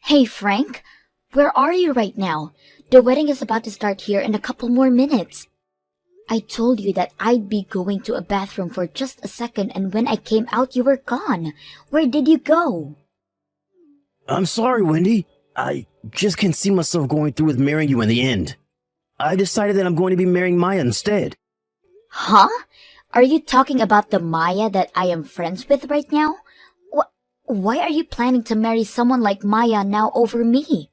Hey Frank, where are you right now? The wedding is about to start here in a couple more minutes. I told you that I'd be going to a bathroom for just a second, and when I came out you were gone. Where did you go? I'm sorry, Wendy. I just can't see myself going through with marrying you in the end. I decided that I'm going to be marrying Maya instead. Huh? Are you talking about the Maya that I am friends with right now? Why are you planning to marry someone like Maya now over me?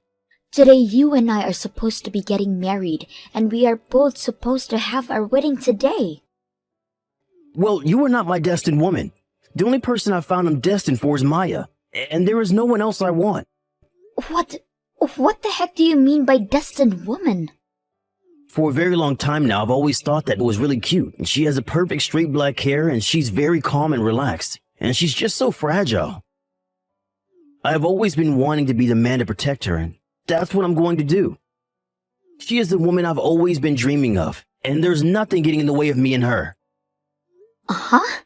Today you and I are supposed to be getting married, and we are both supposed to have our wedding today. Well, you are not my destined woman. The only person I found I'm destined for is Maya, and there is no one else I want. What the heck do you mean by destined woman? For a very long time now, I've always thought that it was really cute. She has a perfect straight black hair, and she's very calm and relaxed, and she's just so fragile. I've always been wanting to be the man to protect her, and that's what I'm going to do. She is the woman I've always been dreaming of, and there's nothing getting in the way of me and her. Uh-huh?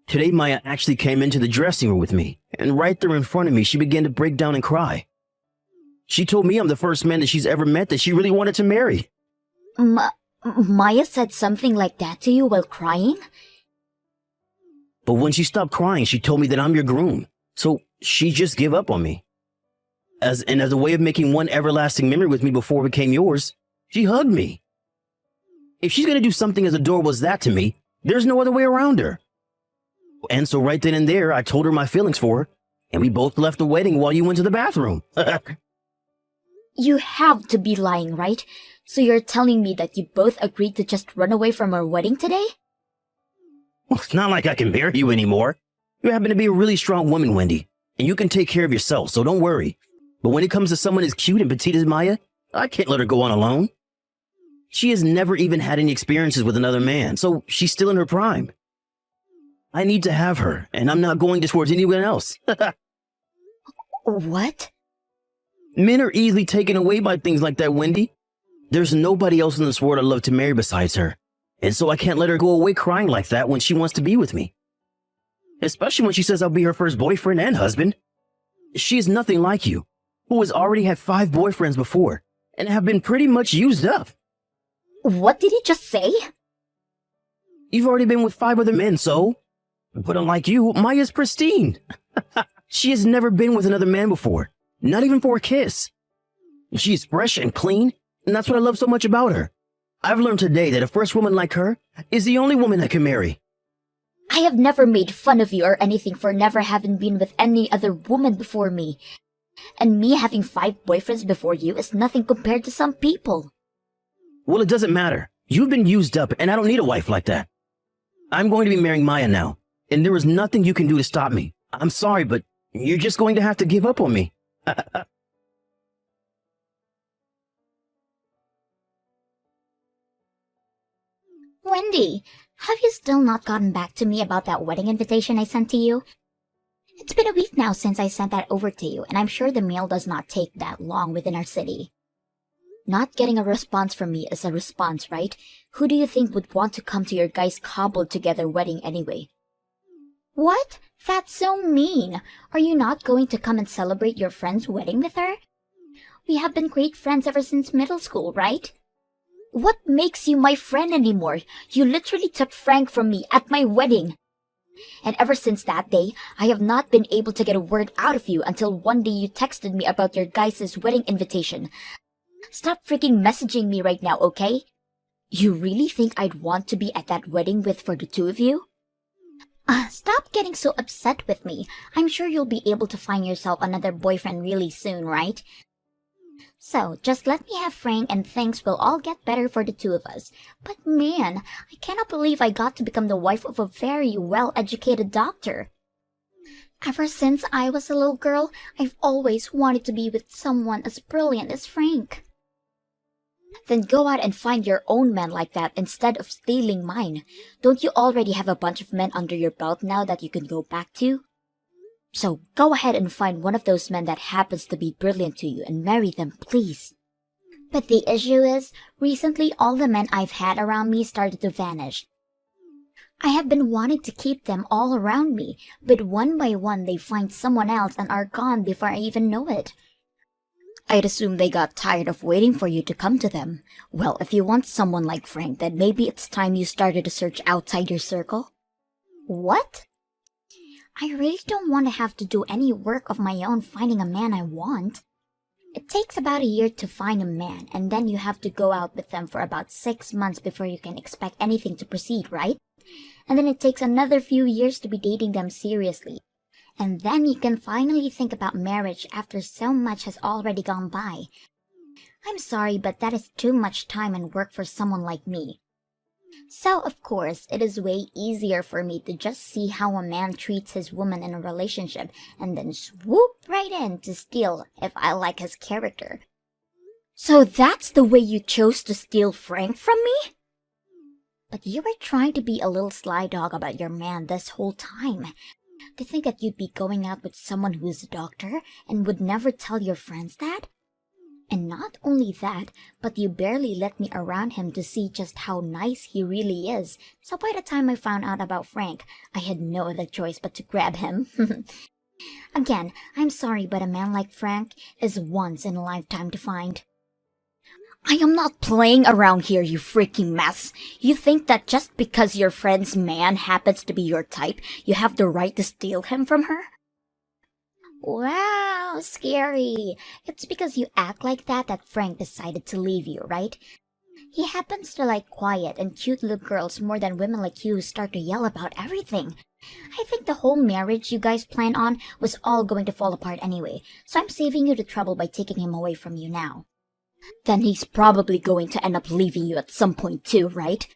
Today, Maya actually came into the dressing room with me, and right there in front of me, she began to break down and cry. She told me I'm the first man that she's ever met that she really wanted to marry. Maya said something like that to you while crying? But when she stopped crying, she told me that I'm your groom, so she just gave up on me. As a way of making one everlasting memory with me before it became yours, she hugged me. If she's going to do something as adorable as that to me, there's no other way around her. And so right then and there, I told her my feelings for her, and we both left the wedding while you went to the bathroom. You have to be lying, right? So you're telling me that you both agreed to just run away from our wedding today? Well, it's not like I can marry you anymore. You happen to be a really strong woman, Wendy, and you can take care of yourself, so don't worry. But when it comes to someone as cute and petite as Maya, I can't let her go on alone. She has never even had any experiences with another man, so she's still in her prime. I need to have her, and I'm not going towards anyone else. What? Men are easily taken away by things like that, Wendy. There's nobody else in this world I'd love to marry besides her, and so I can't let her go away crying like that when she wants to be with me. Especially when she says I'll be her first boyfriend and husband. She is nothing like you, who has already had 5 boyfriends before, and have been pretty much used up. What did he just say? You've already been with 5 other men, so? But unlike you, Maya's pristine. She has never been with another man before, not even for a kiss. She's fresh and clean, and that's what I love so much about her. I've learned today that a first woman like her is the only woman I can marry. I have never made fun of you or anything for never having been with any other woman before me. And me having 5 boyfriends before you is nothing compared to some people. Well, it doesn't matter. You've been used up, and I don't need a wife like that. I'm going to be marrying Maya now, and there is nothing you can do to stop me. I'm sorry, but you're just going to have to give up on me. Wendy, have you still not gotten back to me about that wedding invitation I sent to you? It's been a week now since I sent that over to you, and I'm sure the mail does not take that long within our city. Not getting a response from me is a response, right? Who do you think would want to come to your guys' cobbled together wedding anyway? What? That's so mean. Are you not going to come and celebrate your friend's wedding with her? We have been great friends ever since middle school, right? What makes you my friend anymore? You literally took Frank from me at my wedding. And ever since that day, I have not been able to get a word out of you until one day you texted me about your guys' wedding invitation. Stop freaking messaging me right now, okay? You really think I'd want to be at that wedding for the 2 of you? Stop getting so upset with me. I'm sure you'll be able to find yourself another boyfriend really soon, right? So, just let me have Frank and things will all get better for the 2 of us. But man, I cannot believe I got to become the wife of a very well-educated doctor. Ever since I was a little girl, I've always wanted to be with someone as brilliant as Frank. Then go out and find your own man like that instead of stealing mine. Don't you already have a bunch of men under your belt now that you can go back to? So go ahead and find one of those men that happens to be brilliant to you and marry them, please. But the issue is, recently all the men I've had around me started to vanish. I have been wanting to keep them all around me, but one by one they find someone else and are gone before I even know it. I'd assume they got tired of waiting for you to come to them. Well, if you want someone like Frank, then maybe it's time you started a search outside your circle. What? I really don't want to have to do any work of my own finding a man I want. It takes about a year to find a man, and then you have to go out with them for about 6 months before you can expect anything to proceed, right? And then it takes another few years to be dating them seriously. And then you can finally think about marriage after so much has already gone by. I'm sorry, but that is too much time and work for someone like me. So, of course, it is way easier for me to just see how a man treats his woman in a relationship and then swoop right in to steal if I like his character. So that's the way you chose to steal Frank from me? But you were trying to be a little sly dog about your man this whole time. To think that you'd be going out with someone who is a doctor and would never tell your friends that? And not only that, but you barely let me around him to see just how nice he really is. So by the time I found out about Frank, I had no other choice but to grab him. Again, I'm sorry, but a man like Frank is once in a lifetime to find. I am not playing around here, you freaking mess. You think that just because your friend's man happens to be your type, you have the right to steal him from her? Wow, scary. It's because you act like that Frank decided to leave you, right? He happens to like quiet and cute little girls more than women like you who start to yell about everything. I think the whole marriage you guys planned on was all going to fall apart anyway, so I'm saving you the trouble by taking him away from you now. Then he's probably going to end up leaving you at some point too, right?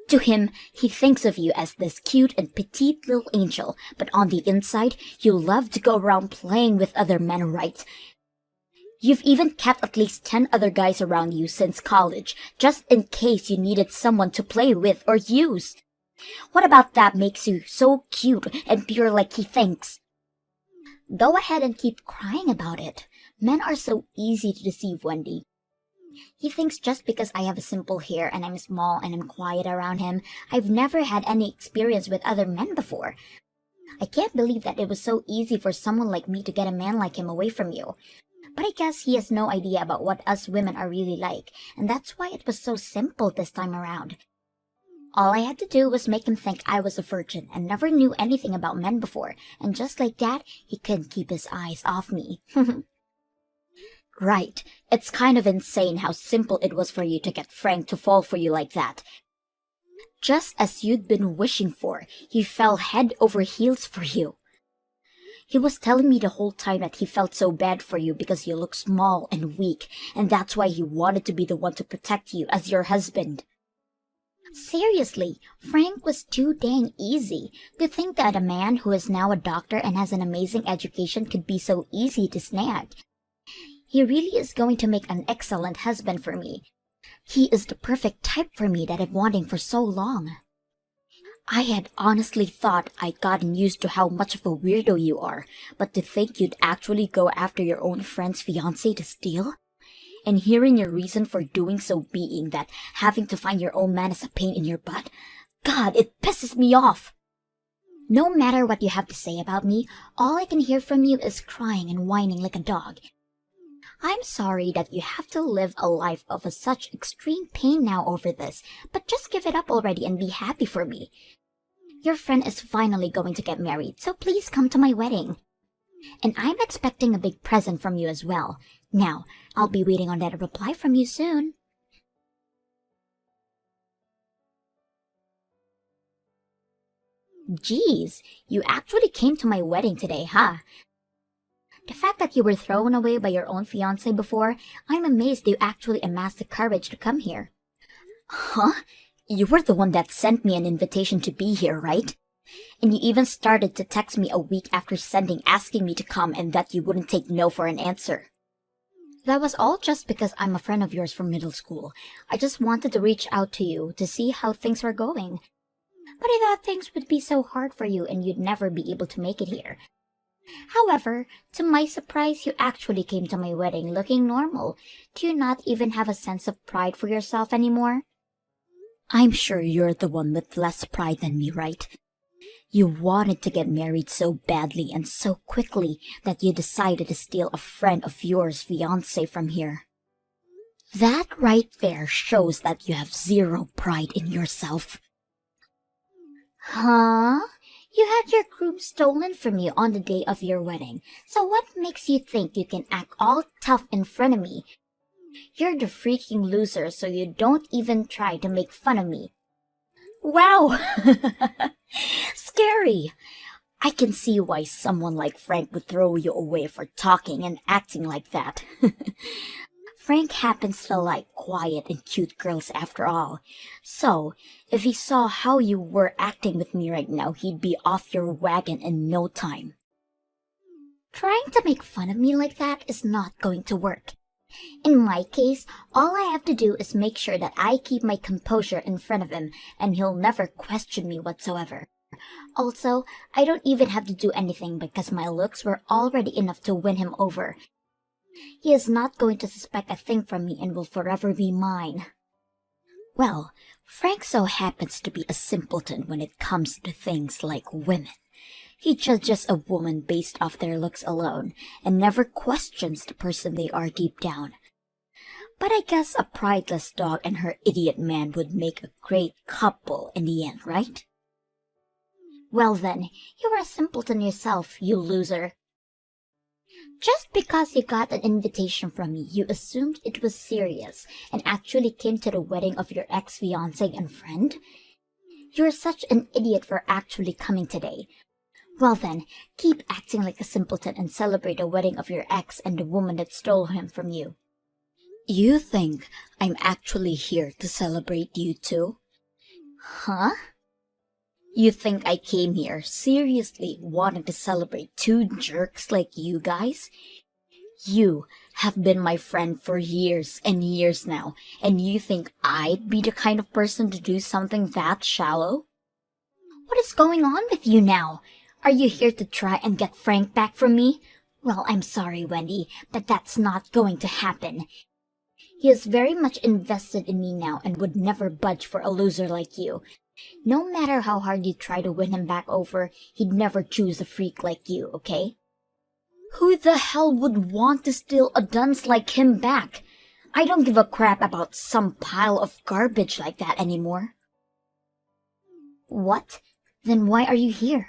To him, he thinks of you as this cute and petite little angel, but on the inside, you love to go around playing with other men, right? You've even kept at least 10 other guys around you since college, just in case you needed someone to play with or use. What about that makes you so cute and pure like he thinks? Go ahead and keep crying about it. Men are so easy to deceive, Wendy. He thinks just because I have a simple hair and I'm small and I'm quiet around him, I've never had any experience with other men before. I can't believe that it was so easy for someone like me to get a man like him away from you. But I guess he has no idea about what us women are really like, and that's why it was so simple this time around. All I had to do was make him think I was a virgin and never knew anything about men before, and just like that, he couldn't keep his eyes off me. Right, it's kind of insane how simple it was for you to get Frank to fall for you like that. Just as you'd been wishing for, he fell head over heels for you. He was telling me the whole time that he felt so bad for you because you look small and weak, and that's why he wanted to be the one to protect you as your husband. Seriously, Frank was too dang easy. To think that a man who is now a doctor and has an amazing education could be so easy to snag. He really is going to make an excellent husband for me. He is the perfect type for me that I've wanting for so long. I had honestly thought I'd gotten used to how much of a weirdo you are, but to think you'd actually go after your own friend's fiancé to steal? And hearing your reason for doing so being that having to find your own man is a pain in your butt, God, it pisses me off. No matter what you have to say about me, all I can hear from you is crying and whining like a dog. I'm sorry that you have to live a life of such extreme pain now over this, but just give it up already and be happy for me. Your friend is finally going to get married, so please come to my wedding. And I'm expecting a big present from you as well. Now, I'll be waiting on that reply from you soon. Geez, you actually came to my wedding today, huh? The fact that you were thrown away by your own fiancé before, I'm amazed you actually amassed the courage to come here. Huh? You were the one that sent me an invitation to be here, right? And you even started to text me a week after sending asking me to come and that you wouldn't take no for an answer. That was all just because I'm a friend of yours from middle school. I just wanted to reach out to you to see how things were going. But I thought things would be so hard for you and you'd never be able to make it here. However, to my surprise, you actually came to my wedding looking normal. Do you not even have a sense of pride for yourself anymore? I'm sure you're the one with less pride than me, right? You wanted to get married so badly and so quickly that you decided to steal a friend of yours' fiancé from here. That right there shows that you have zero pride in yourself. Huh? You had your groom stolen from you on the day of your wedding, so what makes you think you can act all tough in front of me? You're the freaking loser, so you don't even try to make fun of me. Wow! Scary! I can see why someone like Frank would throw you away for talking and acting like that. Frank happens to like quiet and cute girls after all. So, if he saw how you were acting with me right now, he'd be off your wagon in no time. Trying to make fun of me like that is not going to work. In my case, all I have to do is make sure that I keep my composure in front of him, and he'll never question me whatsoever. Also, I don't even have to do anything because my looks were already enough to win him over. He is not going to suspect a thing from me and will forever be mine. Well, Frank so happens to be a simpleton when it comes to things like women. He judges a woman based off their looks alone and never questions the person they are deep down. But I guess a prideless dog and her idiot man would make a great couple in the end, right? Well then, you are a simpleton yourself, you loser. Just because you got an invitation from me, you assumed it was serious and actually came to the wedding of your ex-fiancé and friend? You're such an idiot for actually coming today. Well then, keep acting like a simpleton and celebrate the wedding of your ex and the woman that stole him from you. You think I'm actually here to celebrate you too? Huh? You think I came here seriously wanting to celebrate two jerks like you guys? You have been my friend for years and years now, and you think I'd be the kind of person to do something that shallow? What is going on with you now? Are you here to try and get Frank back from me? Well, I'm sorry, Wendy, but that's not going to happen. He is very much invested in me now and would never budge for a loser like you. No matter how hard you try to win him back over, he'd never choose a freak like you, okay? Who the hell would want to steal a dunce like him back? I don't give a crap about some pile of garbage like that anymore. What? Then why are you here?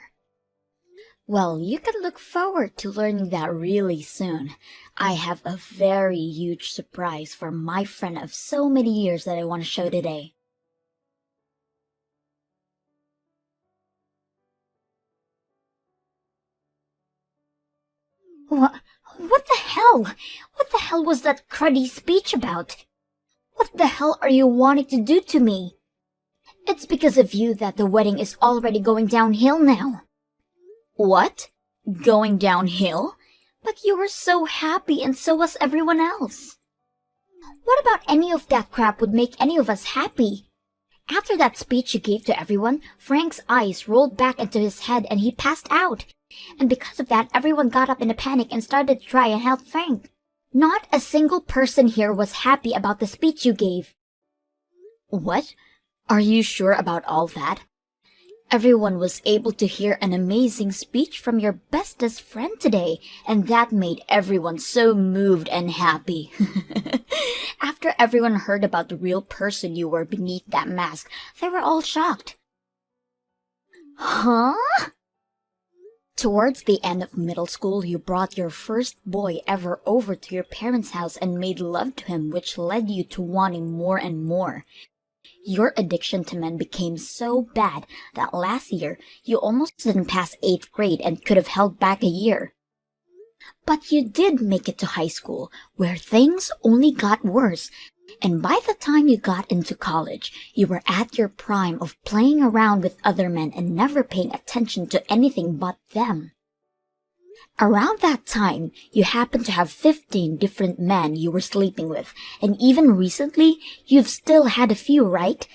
Well, you can look forward to learning that really soon. I have a very huge surprise for my friend of so many years that I want to show today. What the hell? What the hell was that cruddy speech about? What the hell are you wanting to do to me? It's because of you that the wedding is already going downhill now. What? Going downhill? But you were so happy and so was everyone else. What about any of that crap would make any of us happy? After that speech you gave to everyone, Frank's eyes rolled back into his head and he passed out. And because of that, everyone got up in a panic and started to try and help Frank. Not a single person here was happy about the speech you gave. What? Are you sure about all that? Everyone was able to hear an amazing speech from your bestest friend today, and that made everyone so moved and happy. After everyone heard about the real person you were beneath that mask, they were all shocked. Huh? Towards the end of middle school, you brought your first boy ever over to your parents' house and made love to him, which led you to wanting more and more. Your addiction to men became so bad that last year you almost didn't pass 8th grade and could have held back a year. But you did make it to high school, where things only got worse, and by the time you got into college, you were at your prime of playing around with other men and never paying attention to anything but them. Around that time, you happened to have 15 different men you were sleeping with, and even recently, you've still had a few, right?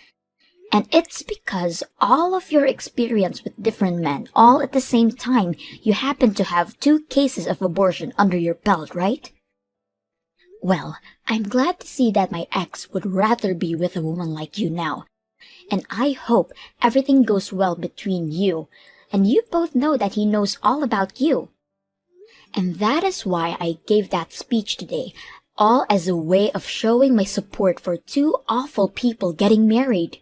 And it's because all of your experience with different men, all at the same time, you happen to have 2 cases of abortion under your belt, right? Well, I'm glad to see that my ex would rather be with a woman like you now, And I hope everything goes well between you, and you both know that he knows all about you. And that is why I gave that speech today, all as a way of showing my support for two awful people getting married.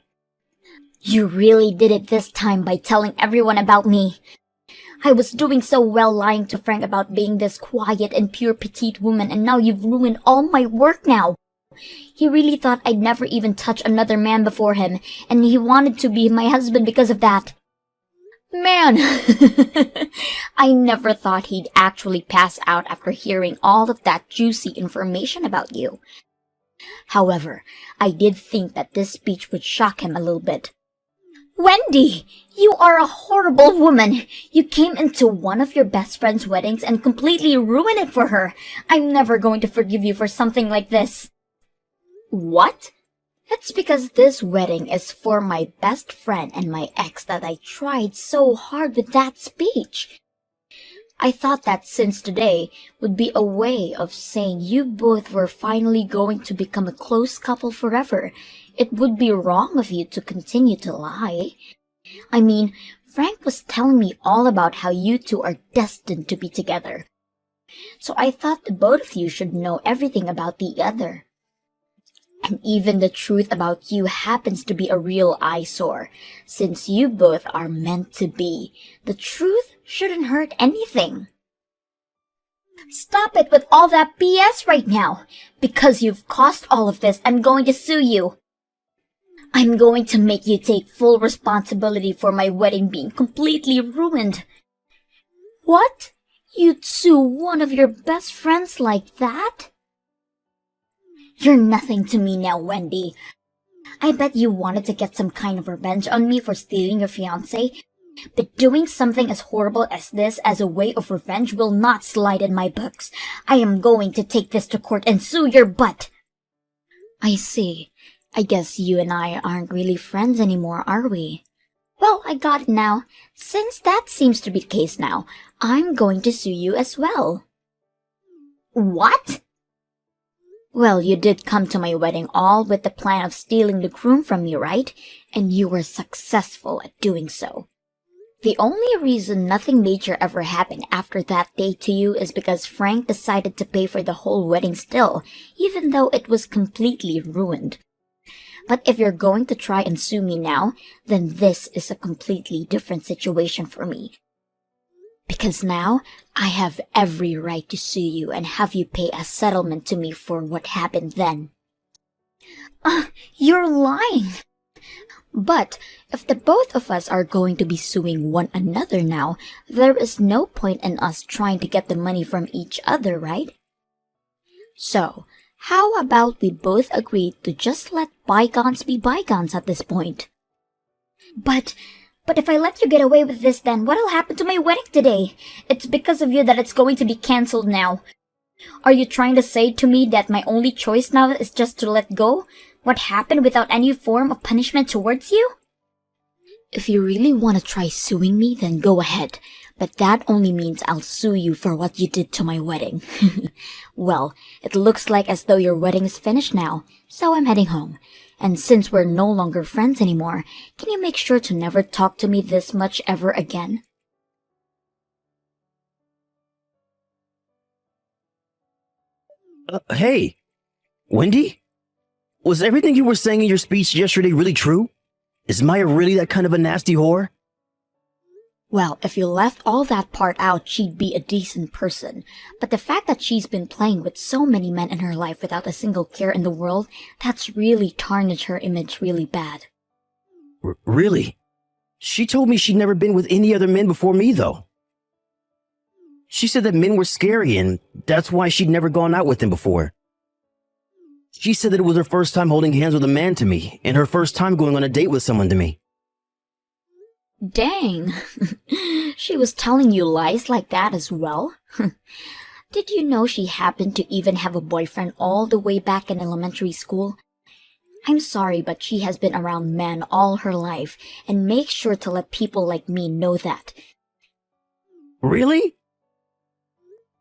You really did it this time by telling everyone about me. I was doing so well lying to Frank about being this quiet and pure petite woman, and now you've ruined all my work now. He really thought I'd never even touch another man before him, and he wanted to be my husband because of that. Man, I never thought he'd actually pass out after hearing all of that juicy information about you. However, I did think that this speech would shock him a little bit. Wendy, you are a horrible woman. You came into one of your best friend's weddings and completely ruined it for her. I'm never going to forgive you for something like this. What? It's because this wedding is for my best friend and my ex that I tried so hard with that speech. I thought that since today would be a way of saying you both were finally going to become a close couple forever, it would be wrong of you to continue to lie. I mean, Frank was telling me all about how you two are destined to be together. So I thought the both of you should know everything about the other. And even the truth about you happens to be a real eyesore. Since you both are meant to be, the truth shouldn't hurt anything. Stop it with all that BS right now. Because you've caused all of this, I'm going to sue you. I'm going to make you take full responsibility for my wedding being completely ruined. What? You'd sue one of your best friends like that? You're nothing to me now, Wendy. I bet you wanted to get some kind of revenge on me for stealing your fiancé, but doing something as horrible as this as a way of revenge will not slide in my books. I am going to take this to court and sue your butt. I see. I guess you and I aren't really friends anymore, are we? Well, I got it now. Since that seems to be the case now, I'm going to sue you as well. What? Well, you did come to my wedding all with the plan of stealing the groom from me, right? And you were successful at doing so. The only reason nothing major ever happened after that day to you is because Frank decided to pay for the whole wedding still, even though it was completely ruined. But if you're going to try and sue me now, then this is a completely different situation for me. Because now, I have every right to sue you and have you pay a settlement to me for what happened then. You're lying! But if the both of us are going to be suing one another now, there is no point in us trying to get the money from each other, right? So, how about we both agree to just let bygones be bygones at this point? But if I let you get away with this, then what'll happen to my wedding today? It's because of you that it's going to be cancelled now. Are you trying to say to me that my only choice now is just to let go? What happened without any form of punishment towards you? If you really want to try suing me, then go ahead. But that only means I'll sue you for what you did to my wedding. Well, it looks like as though your wedding is finished now, so I'm heading home. And since we're no longer friends anymore, can you make sure to never talk to me this much ever again? Hey, Wendy? Was everything you were saying in your speech yesterday really true? Is Maya really that kind of a nasty whore? Well, if you left all that part out, she'd be a decent person. But the fact that she's been playing with so many men in her life without a single care in the world, that's really tarnished her image really bad. Really? She told me she'd never been with any other men before me, though. She said that men were scary, and that's why she'd never gone out with them before. She said that it was her first time holding hands with a man to me, and her first time going on a date with someone to me. Dang. She was telling you lies like that as well? Did you know she happened to even have a boyfriend all the way back in elementary school? I'm sorry, but she has been around men all her life, and make sure to let people like me know that. Really?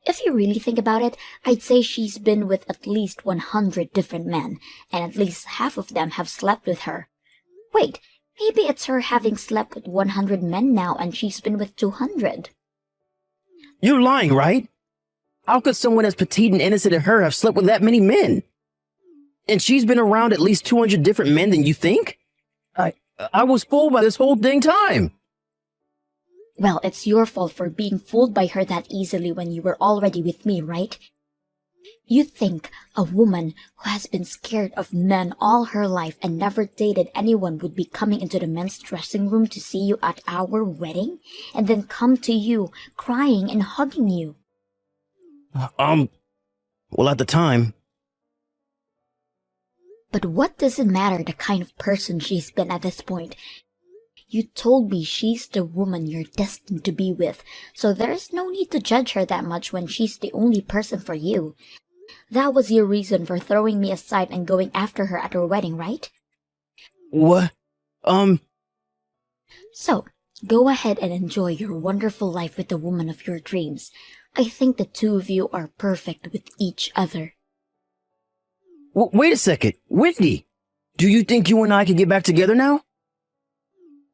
If you really think about it, I'd say she's been with at least 100 different men, and at least half of them have slept with her. Wait, maybe it's her having slept with 100 men now and she's been with 200. You're lying, right? How could someone as petite and innocent as her have slept with that many men? And she's been around at least 200 different men than you think? I was fooled by this whole dang time. Well, it's your fault for being fooled by her that easily when you were already with me, right? You think a woman who has been scared of men all her life and never dated anyone would be coming into the men's dressing room to see you at our wedding and then come to you crying and hugging you? Well, at the time. But what does it matter the kind of person she's been at this point? You told me she's the woman you're destined to be with, so there's no need to judge her that much when she's the only person for you. That was your reason for throwing me aside and going after her at her wedding, right? What? So, go ahead and enjoy your wonderful life with the woman of your dreams. I think the two of you are perfect with each other. Wait a second. Whitney, do you think you and I can get back together now?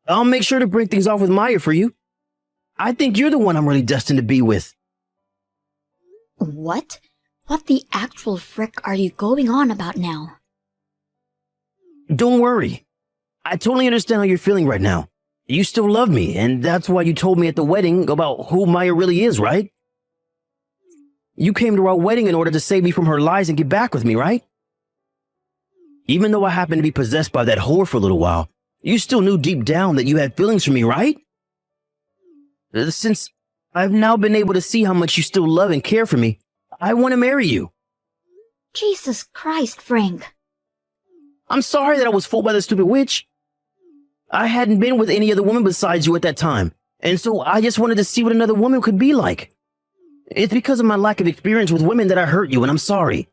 I'll make sure to break things off with Maya for you. I think you're the one I'm really destined to be with. What? What the actual frick are you going on about now? Don't worry. I totally understand how you're feeling right now. You still love me, and that's why you told me at the wedding about who Maya really is, right? You came to our wedding in order to save me from her lies and get back with me, right? Even though I happened to be possessed by that whore for a little while, you still knew deep down that you had feelings for me, right? Since I've now been able to see how much you still love and care for me, I want to marry you. Jesus Christ, Frank. I'm sorry that I was fooled by the stupid witch. I hadn't been with any other woman besides you at that time, and so I just wanted to see what another woman could be like. It's because of my lack of experience with women that I hurt you, and I'm sorry.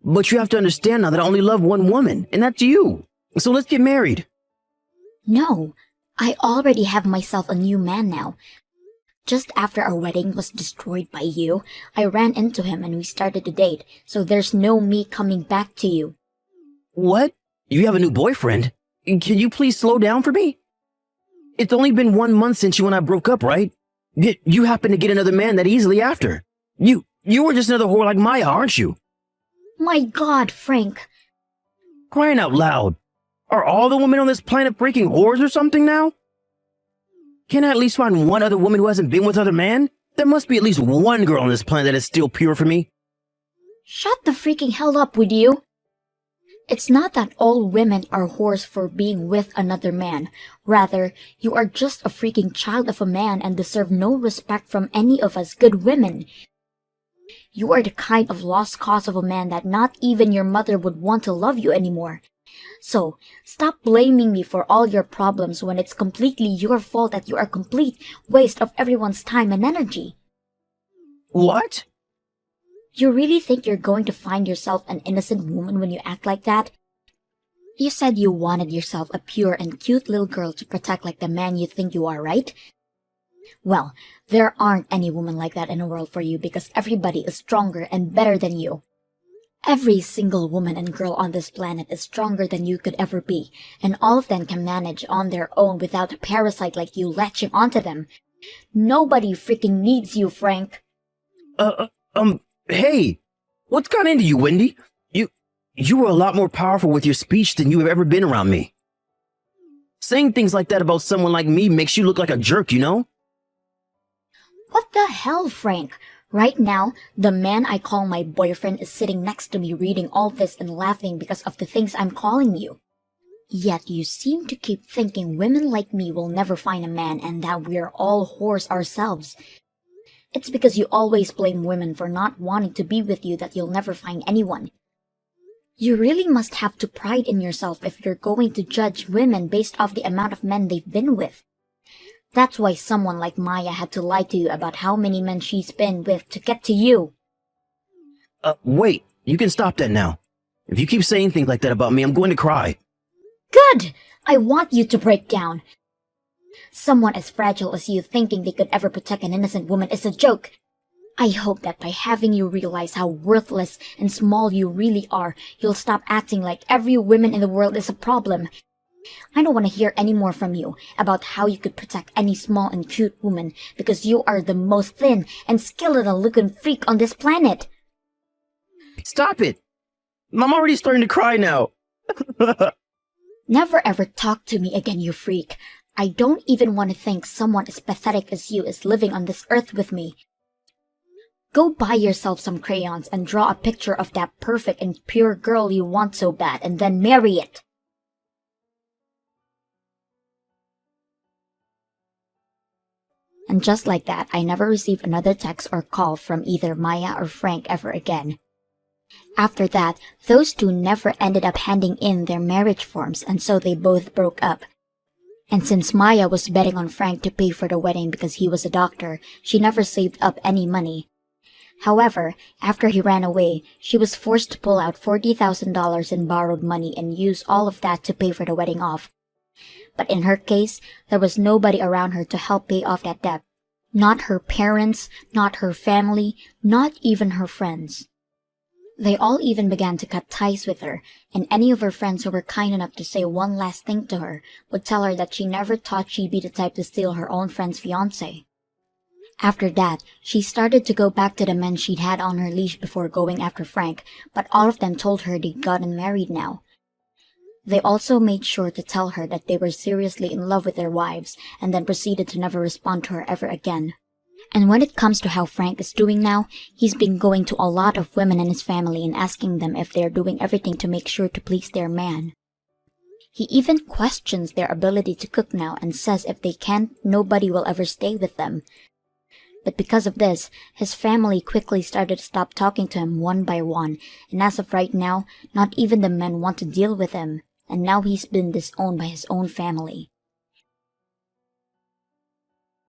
But you have to understand now that I only love one woman, and that's you. So let's get married. No, I already have myself a new man now. Just after our wedding was destroyed by you, I ran into him and we started to date, so there's no me coming back to you. What? You have a new boyfriend? Can you please slow down for me? It's only been 1 month since you and I broke up, right? You happened to get another man that easily after. You were just another whore like Maya, aren't you? My God, Frank. Crying out loud. Are all the women on this planet freaking whores or something now? Can I at least find one other woman who hasn't been with other men? There must be at least one girl on this planet that is still pure for me. Shut the freaking hell up, would you? It's not that all women are whores for being with another man. Rather, you are just a freaking child of a man and deserve no respect from any of us good women. You are the kind of lost cause of a man that not even your mother would want to love you anymore. So, stop blaming me for all your problems when it's completely your fault that you are a complete waste of everyone's time and energy. What? You really think you're going to find yourself an innocent woman when you act like that? You said you wanted yourself a pure and cute little girl to protect like the man you think you are, right? Well, there aren't any women like that in the world for you because everybody is stronger and better than you. Every single woman and girl on this planet is stronger than you could ever be, and all of them can manage on their own without a parasite like you latching onto them. Nobody freaking needs you, Frank. Hey, what's got into you, Wendy? You were a lot more powerful with your speech than you have ever been around me. Saying things like that about someone like me makes you look like a jerk, you know? What the hell, Frank? Right now, the man I call my boyfriend is sitting next to me reading all this and laughing because of the things I'm calling you. Yet you seem to keep thinking women like me will never find a man and that we're all whores ourselves. It's because you always blame women for not wanting to be with you that you'll never find anyone. You really must have to pride in yourself if you're going to judge women based off the amount of men they've been with. That's why someone like Maya had to lie to you about how many men she's been with to get to you. Wait, you can stop that now. If you keep saying things like that about me, I'm going to cry. Good! I want you to break down. Someone as fragile as you thinking they could ever protect an innocent woman is a joke. I hope that by having you realize how worthless and small you really are, you'll stop acting like every woman in the world is a problem. I don't want to hear any more from you about how you could protect any small and cute woman because you are the most thin and skeletal-looking freak on this planet. Stop it! I'm already starting to cry now. Never ever talk to me again, you freak. I don't even want to think someone as pathetic as you is living on this earth with me. Go buy yourself some crayons and draw a picture of that perfect and pure girl you want so bad and then marry it. And just like that, I never received another text or call from either Maya or Frank ever again. After that, those two never ended up handing in their marriage forms, and so they both broke up. And since Maya was betting on Frank to pay for the wedding because he was a doctor, she never saved up any money. However, after he ran away, she was forced to pull out $40,000 in borrowed money and use all of that to pay for the wedding off. But in her case, there was nobody around her to help pay off that debt. Not her parents, not her family, not even her friends. They all even began to cut ties with her, and any of her friends who were kind enough to say one last thing to her would tell her that she never thought she'd be the type to steal her own friend's fiancé. After that, she started to go back to the men she'd had on her leash before going after Frank, but all of them told her they'd gotten married now. They also made sure to tell her that they were seriously in love with their wives, and then proceeded to never respond to her ever again. And when it comes to how Frank is doing now, he's been going to a lot of women in his family and asking them if they're doing everything to make sure to please their man. He even questions their ability to cook now and says if they can't, nobody will ever stay with them. But because of this, his family quickly started to stop talking to him one by one, and as of right now, not even the men want to deal with him, and now he's been disowned by his own family.